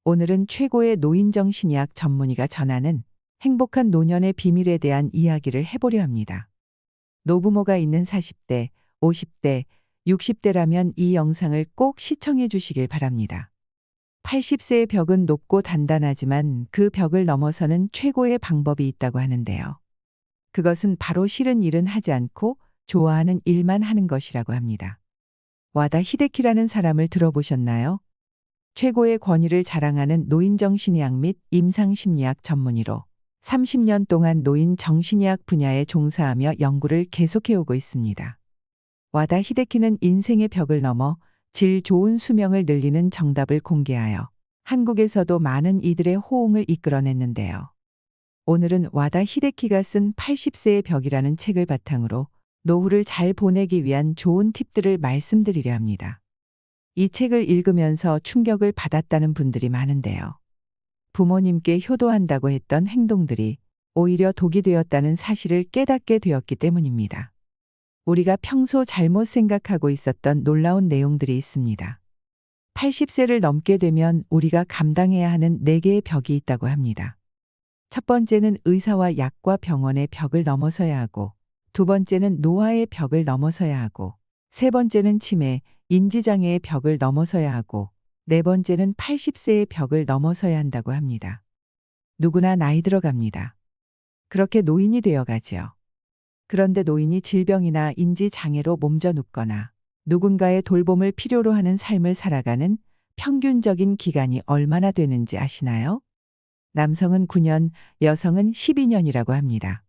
오늘은 최고의 노인정신의학 전문의가 전하는 행복한 노년의 비밀에 대한 이야기를 해보려 합니다. 노부모가 있는 40대, 50대, 60대라면 이 영상을 꼭 시청해 주시길 바랍니다. 80세의 벽은 높고 단단하지만 그 벽을 넘어서는 최고의 방법이 있다고 하는데요. 그것은 바로 싫은 일은 하지 않고 좋아하는 일만 하는 것이라고 합니다. 와다 히데키라는 사람을 들어보셨나요? 최고의 권위를 자랑하는 노인정신의학 및 임상심리학 전문의로 30년 동안 노인정신의학 분야에 종사하며 연구를 계속해오고 있습니다. 와다 히데키는 인생의 벽을 넘어 질 좋은 수명을 늘리는 정답을 공개하여 한국에서도 많은 이들의 호응을 이끌어냈는데요. 오늘은 와다 히데키가 쓴 80세의 벽이라는 책을 바탕으로 노후를 잘 보내기 위한 좋은 팁들을 말씀드리려 합니다. 이 책을 읽으면서 충격을 받았다는 분들이 많은데요. 부모님께 효도한다고 했던 행동들이 오히려 독이 되었다는 사실을 깨닫게 되었기 때문입니다. 우리가 평소 잘못 생각하고 있었던 놀라운 내용들이 있습니다. 80세를 넘게 되면 우리가 감당해야 하는 4개의 벽이 있다고 합니다. 첫 번째는 의사와 약과 병원의 벽을 넘어서야 하고, 두 번째는 노화의 벽을 넘어서야 하고, 세 번째는 치매, 인지장애의 벽을 넘어서야 하고, 네 번째는 80세의 벽을 넘어서야 한다고 합니다. 누구나 나이 들어갑니다. 그렇게 노인이 되어가지요. 그런데 노인이 질병이나 인지장애로 몸져 눕거나 누군가의 돌봄을 필요로 하는 삶을 살아가는 평균적인 기간이 얼마나 되는지 아시나요? 남성은 9년, 여성은 12년이라고 합니다.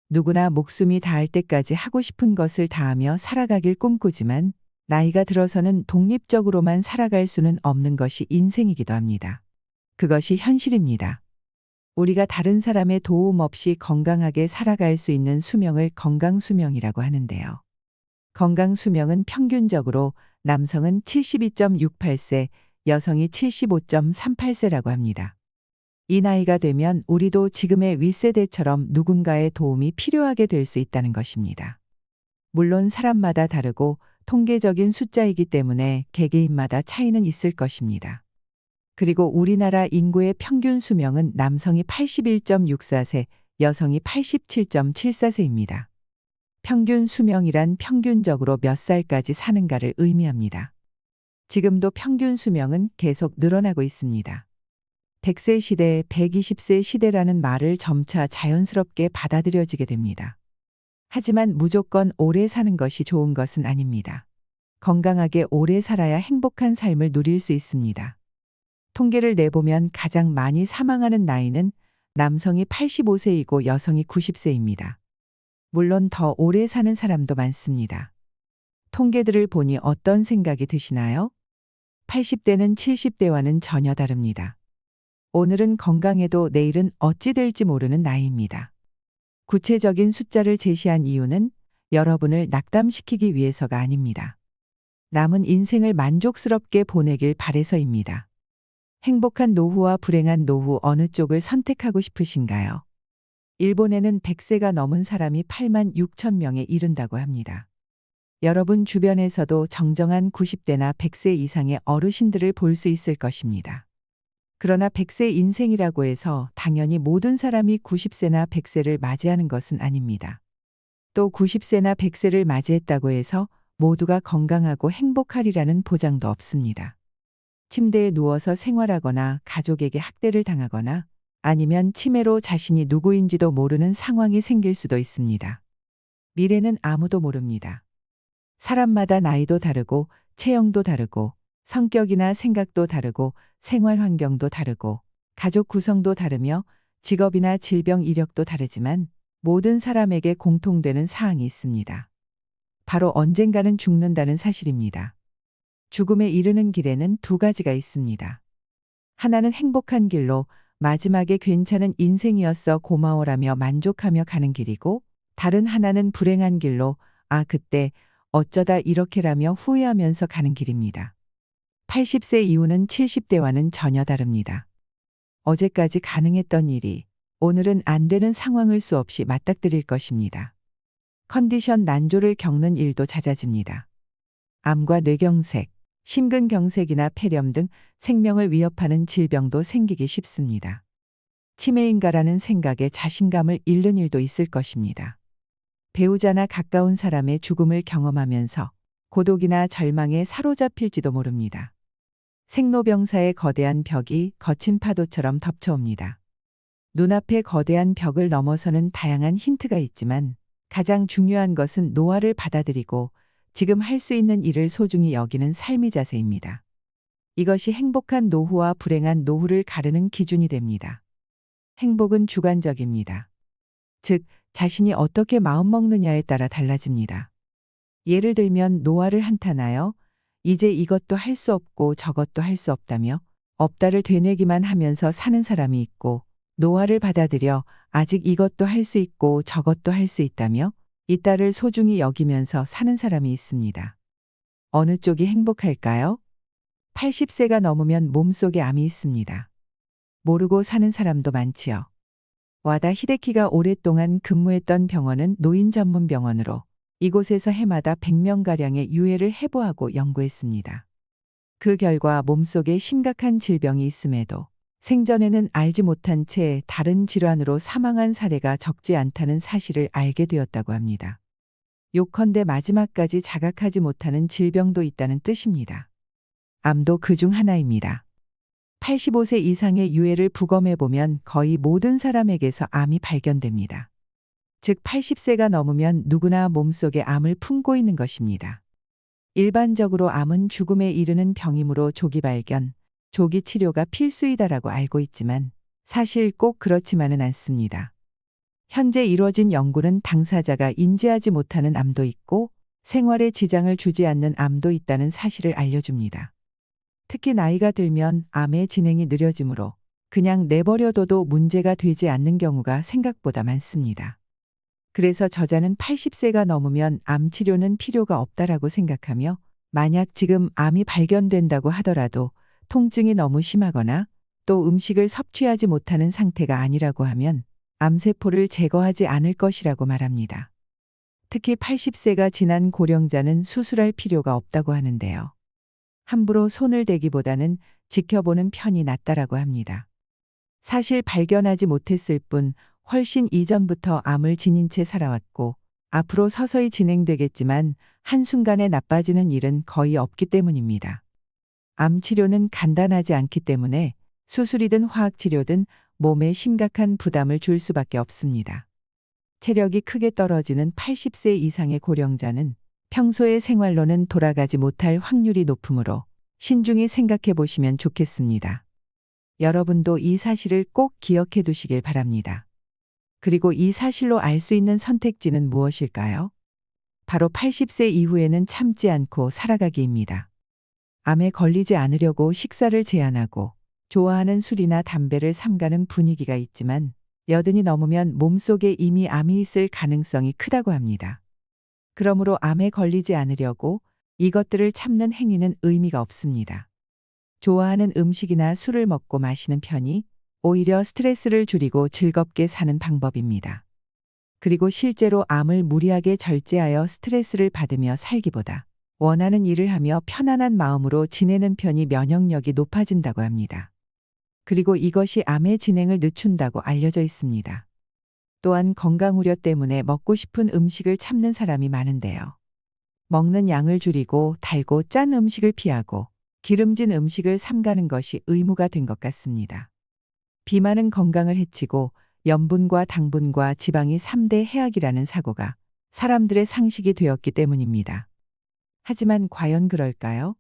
누구나 목숨이 닿을 때까지 하고 싶은 것을 다하며 살아가길 꿈꾸지만 나이가 들어서는 독립적으로만 살아갈 수는 없는 것이 인생이기도 합니다. 그것이 현실입니다. 우리가 다른 사람의 도움 없이 건강하게 살아갈 수 있는 수명을 건강수명이라고 하는데요. 건강수명은 평균적으로 남성은 72.68세, 여성이 75.38세라고 합니다. 이 나이가 되면 우리도 지금의 윗세대처럼 누군가의 도움이 필요하게 될 수 있다는 것입니다. 물론 사람마다 다르고 통계적인 숫자이기 때문에 개개인마다 차이는 있을 것입니다. 그리고 우리나라 인구의 평균 수명은 남성이 81.64세, 여성이 87.74세입니다. 평균 수명이란 평균적으로 몇 살까지 사는가를 의미합니다. 지금도 평균 수명은 계속 늘어나고 있습니다. 100세 시대, 120세 시대라는 말을 점차 자연스럽게 받아들여지게 됩니다. 하지만 무조건 오래 사는 것이 좋은 것은 아닙니다. 건강하게 오래 살아야 행복한 삶을 누릴 수 있습니다. 통계를 내보면 가장 많이 사망하는 나이는 남성이 85세이고 여성이 90세입니다. 물론 더 오래 사는 사람도 많습니다. 통계들을 보니 어떤 생각이 드시나요? 80대는 70대와는 전혀 다릅니다. 오늘은 건강해도 내일은 어찌 될지 모르는 나이입니다. 구체적인 숫자를 제시한 이유는 여러분을 낙담시키기 위해서가 아닙니다. 남은 인생을 만족스럽게 보내길 바래서입니다. 행복한 노후와 불행한 노후 어느 쪽을 선택하고 싶으신가요? 일본에는 100세가 넘은 사람이 8만 6천 명에 이른다고 합니다. 여러분 주변에서도 정정한 90대나 100세 이상의 어르신들을 볼 수 있을 것입니다. 그러나 100세 인생이라고 해서 당연히 모든 사람이 90세나 100세를 맞이하는 것은 아닙니다. 또 90세나 100세를 맞이했다고 해서 모두가 건강하고 행복하리라는 보장도 없습니다. 침대에 누워서 생활하거나 가족에게 학대를 당하거나 아니면 치매로 자신이 누구인지도 모르는 상황이 생길 수도 있습니다. 미래는 아무도 모릅니다. 사람마다 나이도 다르고 체형도 다르고 성격이나 생각도 다르고 생활 환경도 다르고 가족 구성도 다르며 직업이나 질병 이력도 다르지만 모든 사람에게 공통되는 사항이 있습니다. 바로 언젠가는 죽는다는 사실입니다. 죽음에 이르는 길에는 두 가지가 있습니다. 하나는 행복한 길로 마지막에 괜찮은 인생이었어 고마워라며 만족하며 가는 길이고, 다른 하나는 불행한 길로 그때 어쩌다 이렇게라며 후회하면서 가는 길입니다. 80세 이후는 70대와는 전혀 다릅니다. 어제까지 가능했던 일이 오늘은 안 되는 상황을 수없이 맞닥뜨릴 것입니다. 컨디션 난조를 겪는 일도 잦아집니다. 암과 뇌경색, 심근경색이나 폐렴 등 생명을 위협하는 질병도 생기기 쉽습니다. 치매인가라는 생각에 자신감을 잃는 일도 있을 것입니다. 배우자나 가까운 사람의 죽음을 경험하면서 고독이나 절망에 사로잡힐지도 모릅니다. 생로병사의 거대한 벽이 거친 파도처럼 덮쳐옵니다. 눈앞에 거대한 벽을 넘어서는 다양한 힌트가 있지만 가장 중요한 것은 노화를 받아들이고 지금 할 수 있는 일을 소중히 여기는 삶의 자세입니다. 이것이 행복한 노후와 불행한 노후를 가르는 기준이 됩니다. 행복은 주관적입니다. 즉, 자신이 어떻게 마음먹느냐에 따라 달라집니다. 예를 들면 노화를 한탄하여 이제 이것도 할 수 없고 저것도 할 수 없다며 없다를 되뇌기만 하면서 사는 사람이 있고, 노화를 받아들여 아직 이것도 할 수 있고 저것도 할 수 있다며 있다를 소중히 여기면서 사는 사람이 있습니다. 어느 쪽이 행복할까요? 80세가 넘으면 몸속에 암이 있습니다. 모르고 사는 사람도 많지요. 와다 히데키가 오랫동안 근무했던 병원은 노인 전문 병원으로 이곳에서 해마다 100명가량의 유해를 해부하고 연구했습니다. 그 결과 몸속에 심각한 질병이 있음에도 생전에는 알지 못한 채 다른 질환으로 사망한 사례가 적지 않다는 사실을 알게 되었다고 합니다. 요컨대 마지막까지 자각하지 못하는 질병도 있다는 뜻입니다. 암도 그중 하나입니다. 85세 이상의 유해를 부검해보면 거의 모든 사람에게서 암이 발견됩니다. 즉 80세가 넘으면 누구나 몸속에 암을 품고 있는 것입니다. 일반적으로 암은 죽음에 이르는 병이므로 조기 발견, 조기 치료가 필수이다라고 알고 있지만 사실 꼭 그렇지만은 않습니다. 현재 이루어진 연구는 당사자가 인지하지 못하는 암도 있고 생활에 지장을 주지 않는 암도 있다는 사실을 알려줍니다. 특히 나이가 들면 암의 진행이 느려지므로 그냥 내버려둬도 문제가 되지 않는 경우가 생각보다 많습니다. 그래서 저자는 80세가 넘으면 암 치료는 필요가 없다라고 생각하며 만약 지금 암이 발견된다고 하더라도 통증이 너무 심하거나 또 음식을 섭취하지 못하는 상태가 아니라고 하면 암세포를 제거하지 않을 것이라고 말합니다. 특히 80세가 지난 고령자는 수술할 필요가 없다고 하는데요. 함부로 손을 대기보다는 지켜보는 편이 낫다라고 합니다. 사실 발견하지 못했을 뿐 훨씬 이전부터 암을 지닌 채 살아왔고 앞으로 서서히 진행되겠지만 한순간에 나빠지는 일은 거의 없기 때문입니다. 암 치료는 간단하지 않기 때문에 수술이든 화학치료든 몸에 심각한 부담을 줄 수밖에 없습니다. 체력이 크게 떨어지는 80세 이상의 고령자는 평소의 생활로는 돌아가지 못할 확률이 높으므로 신중히 생각해 보시면 좋겠습니다. 여러분도 이 사실을 꼭 기억해 두시길 바랍니다. 그리고 이 사실로 알 수 있는 선택지는 무엇일까요? 바로 80세 이후에는 참지 않고 살아가기입니다. 암에 걸리지 않으려고 식사를 제한하고 좋아하는 술이나 담배를 삼가는 분위기가 있지만 80이 넘으면 몸속에 이미 암이 있을 가능성이 크다고 합니다. 그러므로 암에 걸리지 않으려고 이것들을 참는 행위는 의미가 없습니다. 좋아하는 음식이나 술을 먹고 마시는 편이 오히려 스트레스를 줄이고 즐겁게 사는 방법입니다. 그리고 실제로 암을 무리하게 절제하여 스트레스를 받으며 살기보다 원하는 일을 하며 편안한 마음으로 지내는 편이 면역력이 높아진다고 합니다. 그리고 이것이 암의 진행을 늦춘다고 알려져 있습니다. 또한 건강 우려 때문에 먹고 싶은 음식을 참는 사람이 많은데요. 먹는 양을 줄이고 달고 짠 음식을 피하고 기름진 음식을 삼가는 것이 의무가 된 것 같습니다. 비만은 건강을 해치고 염분과 당분과 지방이 3대 해악이라는 사고가 사람들의 상식이 되었기 때문입니다. 하지만 과연 그럴까요?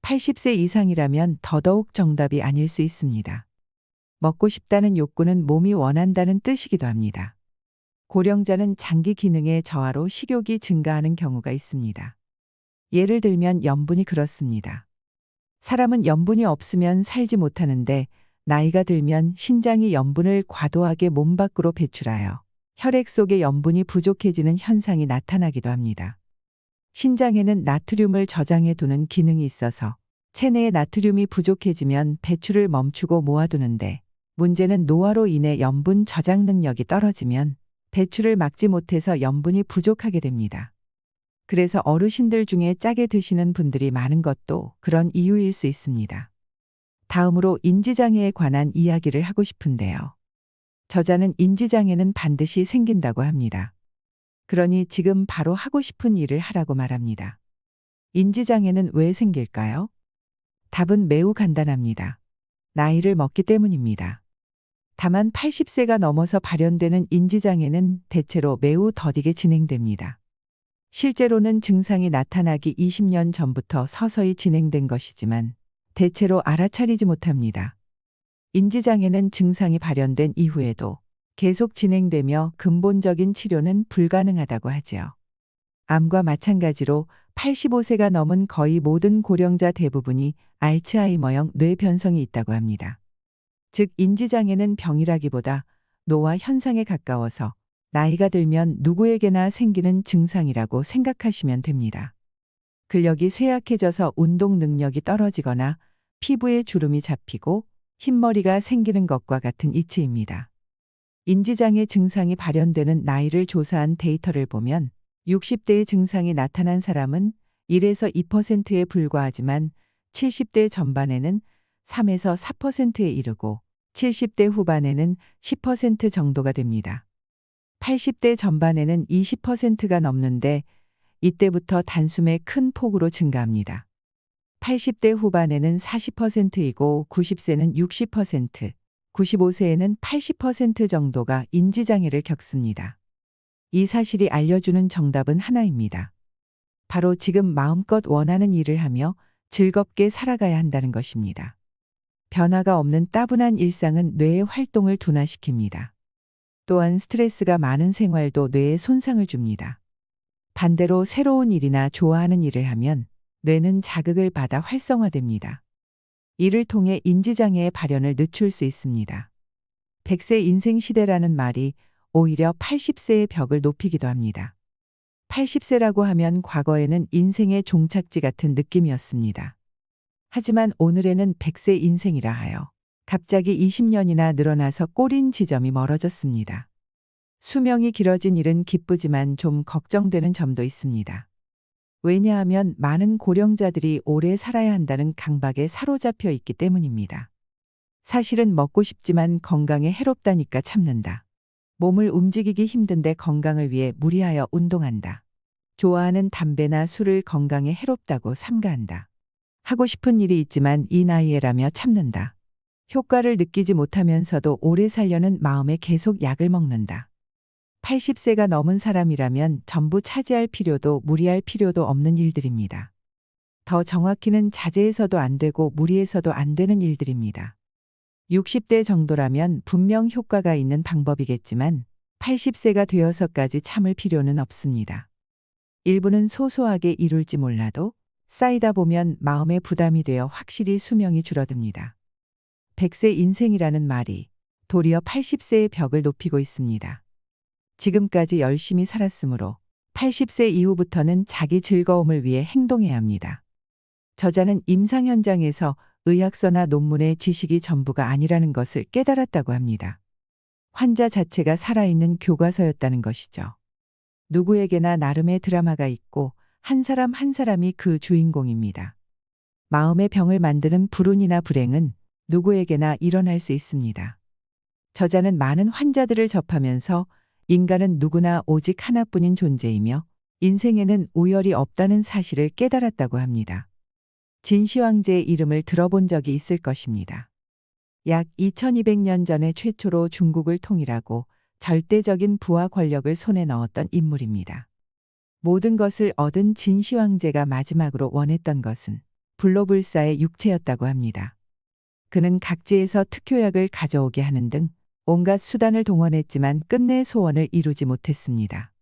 80세 이상이라면 더더욱 정답이 아닐 수 있습니다. 먹고 싶다는 욕구는 몸이 원한다는 뜻이기도 합니다. 고령자는 장기 기능의 저하로 식욕이 증가하는 경우가 있습니다. 예를 들면 염분이 그렇습니다. 사람은 염분이 없으면 살지 못하는데 나이가 들면 신장이 염분을 과도하게 몸 밖으로 배출하여 혈액 속에 염분이 부족해지는 현상이 나타나기도 합니다. 신장에는 나트륨을 저장해 두는 기능이 있어서 체내에 나트륨이 부족해지면 배출을 멈추고 모아두는데 문제는 노화로 인해 염분 저장 능력이 떨어지면 배출을 막지 못해서 염분이 부족하게 됩니다. 그래서 어르신들 중에 짜게 드시는 분들이 많은 것도 그런 이유일 수 있습니다. 다음으로 인지장애에 관한 이야기를 하고 싶은데요. 저자는 인지장애는 반드시 생긴다고 합니다. 그러니 지금 바로 하고 싶은 일을 하라고 말합니다. 인지장애는 왜 생길까요? 답은 매우 간단합니다. 나이를 먹기 때문입니다. 다만 80세가 넘어서 발현되는 인지장애는 대체로 매우 더디게 진행됩니다. 실제로는 증상이 나타나기 20년 전부터 서서히 진행된 것이지만 대체로 알아차리지 못합니다. 인지장애는 증상이 발현된 이후에도 계속 진행되며 근본적인 치료는 불가능하다고 하지요. 암과 마찬가지로 85세가 넘은 거의 모든 고령자 대부분이 알츠하이머형 뇌변성이 있다고 합니다. 즉 인지장애는 병이라기보다 노화 현상에 가까워서 나이가 들면 누구에게나 생기는 증상이라고 생각하시면 됩니다. 근력이 쇠약해져서 운동 능력이 떨어지거나 피부에 주름이 잡히고 흰머리가 생기는 것과 같은 이치입니다. 인지장애 증상이 발현되는 나이를 조사한 데이터를 보면 60대의 증상이 나타난 사람은 1에서 2%에 불과하지만 70대 전반에는 3에서 4%에 이르고 70대 후반에는 10% 정도가 됩니다. 80대 전반에는 20%가 넘는데 이때부터 단숨에 큰 폭으로 증가합니다. 80대 후반에는 40%이고 90세는 60%, 95세에는 80% 정도가 인지장애를 겪습니다. 이 사실이 알려주는 정답은 하나입니다. 바로 지금 마음껏 원하는 일을 하며 즐겁게 살아가야 한다는 것입니다. 변화가 없는 따분한 일상은 뇌의 활동을 둔화시킵니다. 또한 스트레스가 많은 생활도 뇌에 손상을 줍니다. 반대로 새로운 일이나 좋아하는 일을 하면 뇌는 자극을 받아 활성화됩니다. 이를 통해 인지장애의 발현을 늦출 수 있습니다. 100세 인생 시대라는 말이 오히려 80세의 벽을 높이기도 합니다. 80세라고 하면 과거에는 인생의 종착지 같은 느낌이었습니다. 하지만 오늘에는 100세 인생이라 하여 갑자기 20년이나 늘어나서 꼬린 지점이 멀어졌습니다. 수명이 길어진 일은 기쁘지만 좀 걱정되는 점도 있습니다. 왜냐하면 많은 고령자들이 오래 살아야 한다는 강박에 사로잡혀 있기 때문입니다. 사실은 먹고 싶지만 건강에 해롭다니까 참는다. 몸을 움직이기 힘든데 건강을 위해 무리하여 운동한다. 좋아하는 담배나 술을 건강에 해롭다고 삼가한다. 하고 싶은 일이 있지만 이 나이에라며 참는다. 효과를 느끼지 못하면서도 오래 살려는 마음에 계속 약을 먹는다. 80세가 넘은 사람이라면 전부 차지할 필요도 무리할 필요도 없는 일들입니다. 더 정확히는 자제해서도 안 되고 무리해서도 안 되는 일들입니다. 60대 정도라면 분명 효과가 있는 방법이겠지만 80세가 되어서까지 참을 필요는 없습니다. 일부는 소소하게 이룰지 몰라도 쌓이다 보면 마음의 부담이 되어 확실히 수명이 줄어듭니다. 100세 인생이라는 말이 도리어 80세의 벽을 높이고 있습니다. 지금까지 열심히 살았으므로 80세 이후부터는 자기 즐거움을 위해 행동해야 합니다. 저자는 임상 현장에서 의학서나 논문의 지식이 전부가 아니라는 것을 깨달았다고 합니다. 환자 자체가 살아있는 교과서였다는 것이죠. 누구에게나 나름의 드라마가 있고 한 사람 한 사람이 그 주인공입니다. 마음의 병을 만드는 불운이나 불행은 누구에게나 일어날 수 있습니다. 저자는 많은 환자들을 접하면서 인간은 누구나 오직 하나뿐인 존재이며 인생에는 우열이 없다는 사실을 깨달았다고 합니다. 진시황제의 이름을 들어본 적이 있을 것입니다. 약 2200년 전에 최초로 중국을 통일하고 절대적인 부와 권력을 손에 넣었던 인물입니다. 모든 것을 얻은 진시황제가 마지막으로 원했던 것은 불로불사의 육체였다고 합니다. 그는 각지에서 특효약을 가져오게 하는 등 온갖 수단을 동원했지만 끝내 소원을 이루지 못했습니다.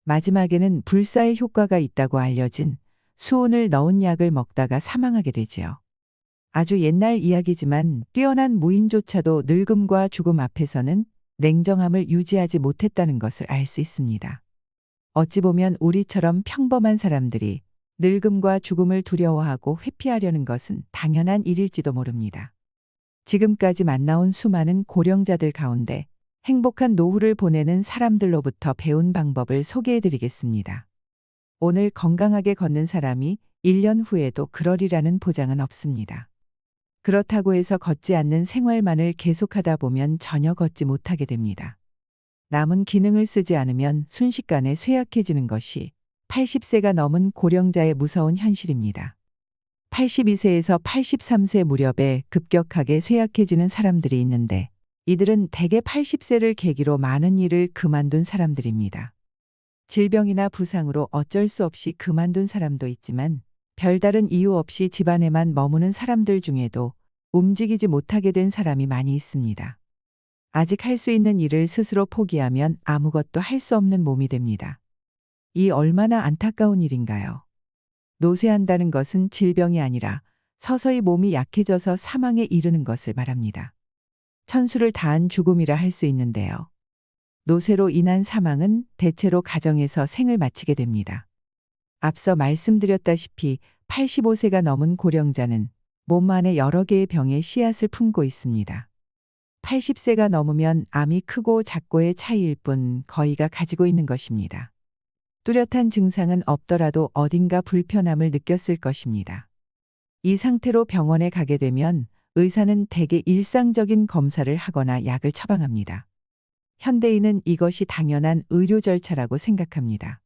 마지막에는 불사의 효과가 있다고 알려진 수은을 넣은 약을 먹다가 사망하게 되지요. 아주 옛날 이야기지만 뛰어난 무인조차도 늙음과 죽음 앞에서는 냉정함을 유지하지 못했다는 것을 알 수 있습니다. 어찌 보면 우리처럼 평범한 사람들이 늙음과 죽음을 두려워하고 회피하려는 것은 당연한 일일지도 모릅니다. 지금까지 만나온 수많은 고령자들 가운데 행복한 노후를 보내는 사람들로부터 배운 방법을 소개해 드리겠습니다. 오늘 건강하게 걷는 사람이 1년 후에도 그러리라는 보장은 없습니다. 그렇다고 해서 걷지 않는 생활만을 계속하다 보면 전혀 걷지 못하게 됩니다. 남은 기능을 쓰지 않으면 순식간에 쇠약해지는 것이 80세가 넘은 고령자의 무서운 현실입니다. 82세에서 83세 무렵에 급격하게 쇠약해지는 사람들이 있는데 이들은 대개 80세를 계기로 많은 일을 그만둔 사람들입니다. 질병이나 부상으로 어쩔 수 없이 그만둔 사람도 있지만 별다른 이유 없이 집안에만 머무는 사람들 중에도 움직이지 못하게 된 사람이 많이 있습니다. 아직 할 수 있는 일을 스스로 포기하면 아무것도 할 수 없는 몸이 됩니다. 이 얼마나 안타까운 일인가요? 노쇠한다는 것은 질병이 아니라 서서히 몸이 약해져서 사망에 이르는 것을 말합니다. 천수를 다한 죽음이라 할 수 있는데요. 노쇠로 인한 사망은 대체로 가정에서 생을 마치게 됩니다. 앞서 말씀드렸다시피 85세가 넘은 고령자는 몸 안에 여러 개의 병의 씨앗을 품고 있습니다. 80세가 넘으면 암이 크고 작고의 차이일 뿐 거의가 가지고 있는 것입니다. 뚜렷한 증상은 없더라도 어딘가 불편함을 느꼈을 것입니다. 이 상태로 병원에 가게 되면 의사는 대개 일상적인 검사를 하거나 약을 처방합니다. 현대인은 이것이 당연한 의료 절차라고 생각합니다.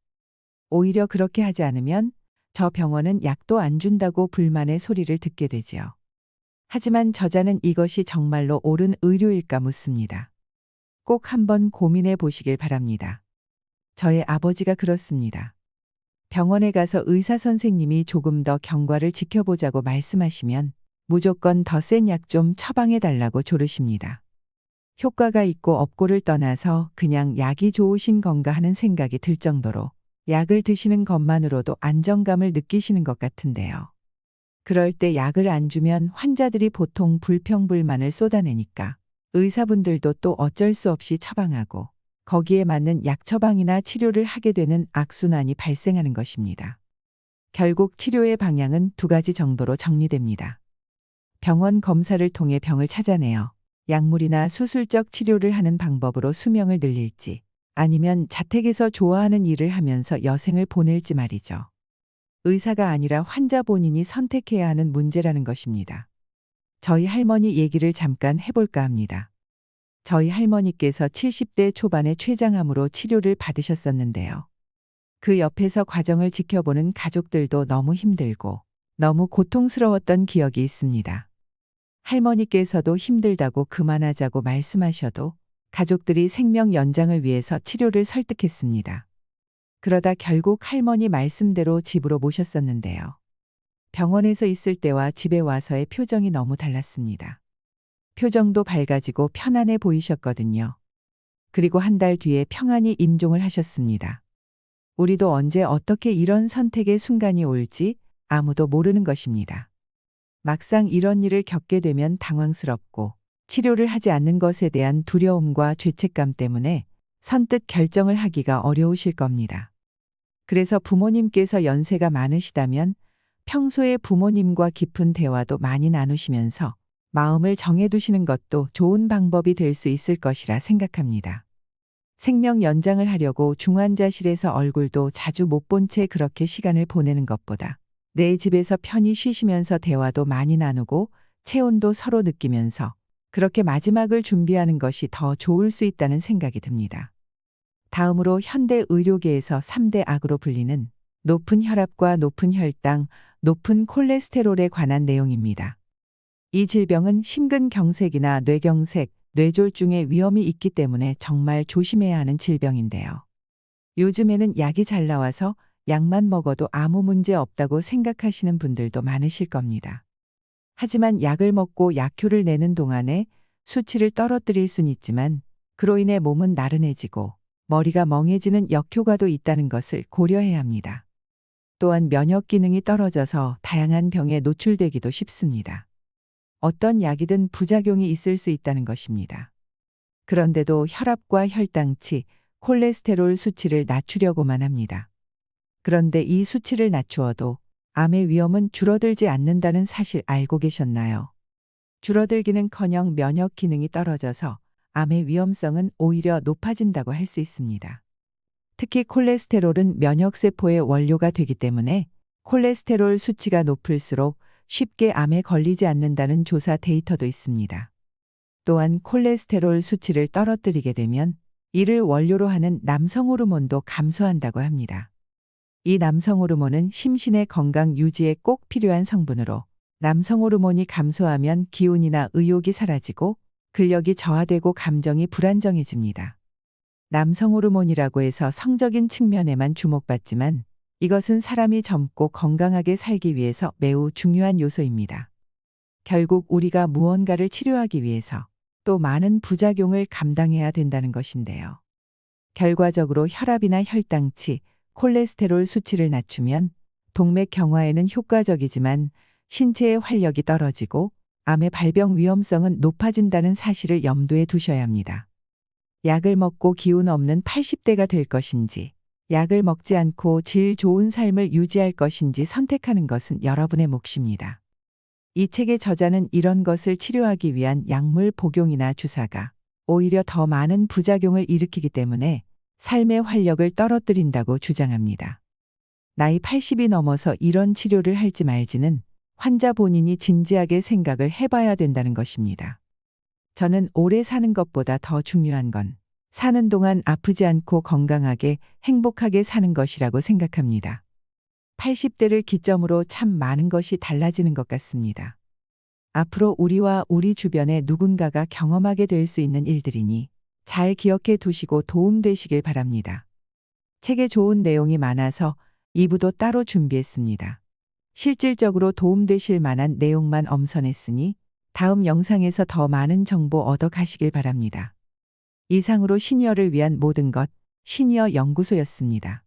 오히려 그렇게 하지 않으면 저 병원은 약도 안 준다고 불만의 소리를 듣게 되지요. 하지만 저자는 이것이 정말로 옳은 의료일까 묻습니다. 꼭 한번 고민해 보시길 바랍니다. 저의 아버지가 그렇습니다. 병원에 가서 의사 선생님이 조금 더 경과를 지켜보자고 말씀하시면 무조건 더 센 약 좀 처방해 달라고 조르십니다. 효과가 있고 없고를 떠나서 그냥 약이 좋으신 건가 하는 생각이 들 정도로 약을 드시는 것만으로도 안정감을 느끼시는 것 같은데요. 그럴 때 약을 안 주면 환자들이 보통 불평불만을 쏟아내니까 의사분들도 또 어쩔 수 없이 처방하고 거기에 맞는 약 처방이나 치료를 하게 되는 악순환이 발생하는 것입니다. 결국 치료의 방향은 두 가지 정도로 정리됩니다. 병원 검사를 통해 병을 찾아내어 약물이나 수술적 치료를 하는 방법으로 수명을 늘릴지 아니면 자택에서 좋아하는 일을 하면서 여생을 보낼지 말이죠. 의사가 아니라 환자 본인이 선택해야 하는 문제라는 것입니다. 저희 할머니 얘기를 잠깐 해볼까 합니다. 저희 할머니께서 70대 초반에 췌장암으로 치료를 받으셨었는데요. 그 옆에서 과정을 지켜보는 가족들도 너무 힘들고 너무 고통스러웠던 기억이 있습니다. 할머니께서도 힘들다고 그만하자고 말씀하셔도 가족들이 생명 연장을 위해서 치료를 설득했습니다. 그러다 결국 할머니 말씀대로 집으로 모셨었는데요. 병원에서 있을 때와 집에 와서의 표정이 너무 달랐습니다. 표정도 밝아지고 편안해 보이셨거든요. 그리고 한 달 뒤에 평안히 임종을 하셨습니다. 우리도 언제 어떻게 이런 선택의 순간이 올지 아무도 모르는 것입니다. 막상 이런 일을 겪게 되면 당황스럽고 치료를 하지 않는 것에 대한 두려움과 죄책감 때문에 선뜻 결정을 하기가 어려우실 겁니다. 그래서 부모님께서 연세가 많으시다면 평소에 부모님과 깊은 대화도 많이 나누시면서 마음을 정해두시는 것도 좋은 방법이 될 수 있을 것이라 생각합니다. 생명 연장을 하려고 중환자실에서 얼굴도 자주 못 본 채 그렇게 시간을 보내는 것보다 내 집에서 편히 쉬시면서 대화도 많이 나누고 체온도 서로 느끼면서 그렇게 마지막을 준비하는 것이 더 좋을 수 있다는 생각이 듭니다. 다음으로 현대 의료계에서 3대 악으로 불리는 높은 혈압과 높은 혈당, 높은 콜레스테롤에 관한 내용입니다. 이 질병은 심근경색이나 뇌경색, 뇌졸중의 위험이 있기 때문에 정말 조심해야 하는 질병인데요. 요즘에는 약이 잘 나와서 약만 먹어도 아무 문제 없다고 생각하시는 분들도 많으실 겁니다. 하지만 약을 먹고 약효를 내는 동안에 수치를 떨어뜨릴 순 있지만 그로 인해 몸은 나른해지고 머리가 멍해지는 역효과도 있다는 것을 고려해야 합니다. 또한 면역 기능이 떨어져서 다양한 병에 노출되기도 쉽습니다. 어떤 약이든 부작용이 있을 수 있다는 것입니다. 그런데도 혈압과 혈당치, 콜레스테롤 수치를 낮추려고만 합니다. 그런데 이 수치를 낮추어도 암의 위험은 줄어들지 않는다는 사실 알고 계셨나요? 줄어들기는커녕 면역 기능이 떨어져서 암의 위험성은 오히려 높아진다고 할 수 있습니다. 특히 콜레스테롤은 면역세포의 원료가 되기 때문에 콜레스테롤 수치가 높을수록 쉽게 암에 걸리지 않는다는 조사 데이터도 있습니다. 또한 콜레스테롤 수치를 떨어뜨리게 되면 이를 원료로 하는 남성 호르몬도 감소한다고 합니다. 이 남성 호르몬은 심신의 건강 유지에 꼭 필요한 성분으로 남성 호르몬이 감소하면 기운이나 의욕이 사라지고 근력이 저하되고 감정이 불안정해집니다. 남성 호르몬이라고 해서 성적인 측면에만 주목받지만 이것은 사람이 젊고 건강하게 살기 위해서 매우 중요한 요소입니다. 결국 우리가 무언가를 치료하기 위해서 또 많은 부작용을 감당해야 된다는 것인데요. 결과적으로 혈압이나 혈당치, 콜레스테롤 수치를 낮추면 동맥 경화에는 효과적이지만 신체의 활력이 떨어지고 암의 발병 위험성은 높아진다는 사실을 염두에 두셔야 합니다. 약을 먹고 기운 없는 80대가 될 것인지, 약을 먹지 않고 질 좋은 삶을 유지할 것인지 선택하는 것은 여러분의 몫입니다. 이 책의 저자는 이런 것을 치료하기 위한 약물 복용이나 주사가 오히려 더 많은 부작용을 일으키기 때문에 삶의 활력을 떨어뜨린다고 주장합니다. 나이 80이 넘어서 이런 치료를 할지 말지는 환자 본인이 진지하게 생각을 해봐야 된다는 것입니다. 저는 오래 사는 것보다 더 중요한 건 사는 동안 아프지 않고 건강하게 행복하게 사는 것이라고 생각합니다. 80대를 기점으로 참 많은 것이 달라지는 것 같습니다. 앞으로 우리와 우리 주변의 누군가가 경험하게 될 수 있는 일들이니 잘 기억해 두시고 도움되시길 바랍니다. 책에 좋은 내용이 많아서 2부도 따로 준비했습니다. 실질적으로 도움되실 만한 내용만 엄선했으니 다음 영상에서 더 많은 정보 얻어 가시길 바랍니다. 이상으로 시니어를 위한 모든 것, 시니어 연구소였습니다.